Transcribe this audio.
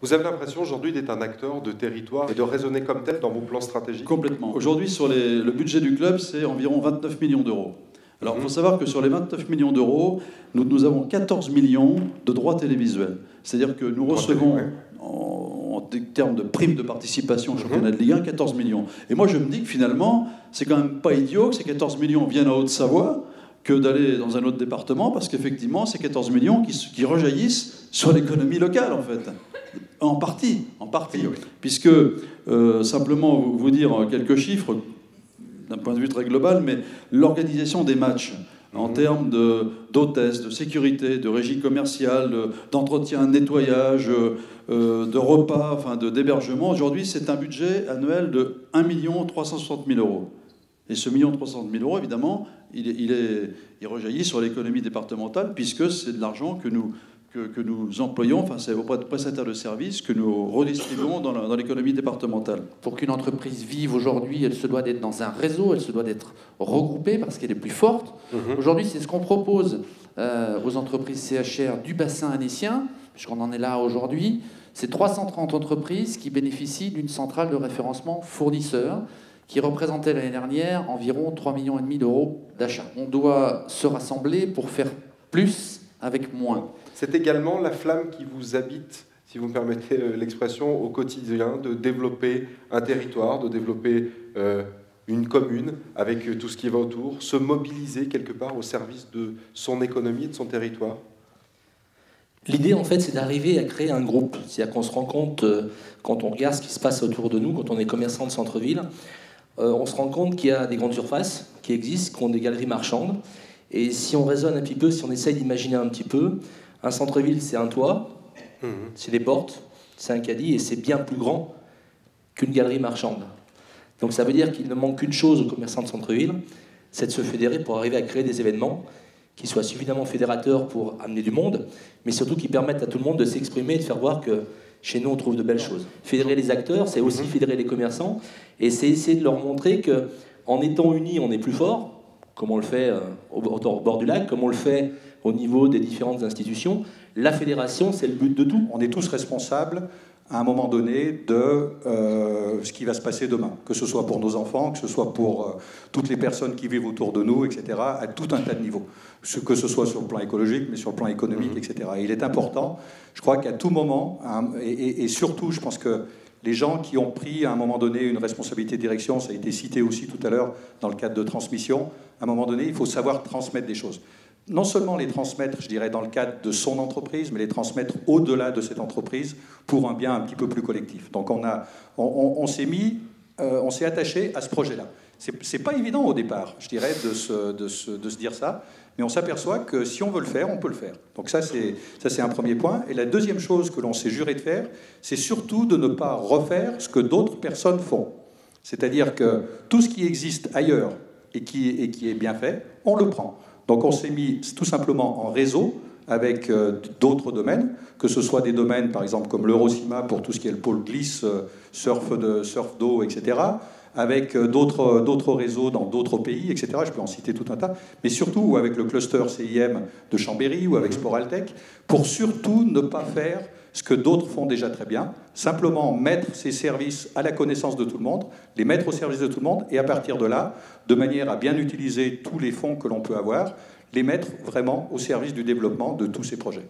Vous avez l'impression aujourd'hui d'être un acteur de territoire et de raisonner comme tel dans vos plans stratégiques? Complètement. Aujourd'hui, sur le budget du club, c'est environ 29 millions d'euros. Alors, il faut savoir que sur les 29 millions d'euros, nous avons 14 millions de droits télévisuels. C'est-à-dire que nous recevons, en termes de primes de participation au championnat de Ligue 1, 14 millions. Et moi, je me dis que finalement, c'est quand même pas idiot que ces 14 millions viennent en Haute-Savoie que d'aller dans un autre département, parce qu'effectivement, c'est 14 millions qui rejaillissent sur l'économie locale, en fait. En partie, oui. Puisque, simplement vous dire quelques chiffres, d'un point de vue très global, mais l'organisation des matchs, en termes d'hôtesse, de sécurité, de régie commerciale, d'entretien, de nettoyage, de repas, enfin d'hébergement, aujourd'hui, c'est un budget annuel de 1 360 000 euros. Et ce 1 360 000 euros, évidemment, il rejaillit sur l'économie départementale, puisque c'est de l'argent que nous employons, enfin c'est auprès de prestataires de services que nous redistribuons dans l'économie départementale. Pour qu'une entreprise vive aujourd'hui, elle se doit d'être dans un réseau, elle se doit d'être regroupée parce qu'elle est plus forte. Aujourd'hui, c'est ce qu'on propose aux entreprises CHR du bassin annécien, puisqu'on en est là aujourd'hui. C'est 330 entreprises qui bénéficient d'une centrale de référencement fournisseurs qui représentait l'année dernière environ 3,5 millions d'euros d'achat. On doit se rassembler pour faire plus avec moins. C'est également la flamme qui vous habite, si vous me permettez l'expression, au quotidien, de développer un territoire, de développer une commune avec tout ce qui va autour, se mobiliser quelque part au service de son économie et de son territoire. L'idée, en fait, c'est d'arriver à créer un groupe. C'est-à-dire qu'on se rend compte, quand on regarde ce qui se passe autour de nous, quand on est commerçant de centre-ville, on se rend compte qu'il y a des grandes surfaces qui existent, qui ont des galeries marchandes. Et si on raisonne un petit peu, si on essaye d'imaginer un petit peu, un centre-ville, c'est un toit, c'est des portes, c'est un caddie, et c'est bien plus grand qu'une galerie marchande. Donc ça veut dire qu'il ne manque qu'une chose aux commerçants de centre-ville, c'est de se fédérer pour arriver à créer des événements qui soient suffisamment fédérateurs pour amener du monde, mais surtout qui permettent à tout le monde de s'exprimer et de faire voir que chez nous, on trouve de belles choses. Fédérer les acteurs, c'est aussi fédérer les commerçants, et c'est essayer de leur montrer qu'en étant unis, on est plus fort, comme on le fait au bord du lac, comme on le fait au niveau des différentes institutions. La fédération, c'est le but de tout. On est tous responsables, à un moment donné, de ce qui va se passer demain. Que ce soit pour nos enfants, que ce soit pour toutes les personnes qui vivent autour de nous, etc., à tout un tas de niveaux. Que ce soit sur le plan écologique, mais sur le plan économique, etc. Et il est important, je crois qu'à tout moment, et surtout, je pense que les gens qui ont pris à un moment donné une responsabilité de direction, ça a été cité aussi tout à l'heure dans le cadre de transmission, à un moment donné, il faut savoir transmettre des choses. Non seulement les transmettre, je dirais, dans le cadre de son entreprise, mais les transmettre au-delà de cette entreprise pour un bien un petit peu plus collectif. Donc on s'est attaché à ce projet-là. C'est pas évident au départ, je dirais, de se dire ça, mais on s'aperçoit que si on veut le faire, on peut le faire. Donc ça c'est un premier point. Et la deuxième chose que l'on s'est juré de faire, c'est surtout de ne pas refaire ce que d'autres personnes font. C'est-à-dire que tout ce qui existe ailleurs et qui est bien fait, on le prend. Donc on s'est mis tout simplement en réseau avec d'autres domaines, que ce soit des domaines par exemple comme l'Eurocima pour tout ce qui est le pôle glisse, surf d'eau, etc., avec d'autres réseaux dans d'autres pays, etc. Je peux en citer tout un tas, mais surtout avec le cluster CIM de Chambéry ou avec Sporaltech, pour surtout ne pas faire ce que d'autres font déjà très bien, simplement mettre ces services à la connaissance de tout le monde, les mettre au service de tout le monde, et à partir de là, de manière à bien utiliser tous les fonds que l'on peut avoir, les mettre vraiment au service du développement de tous ces projets.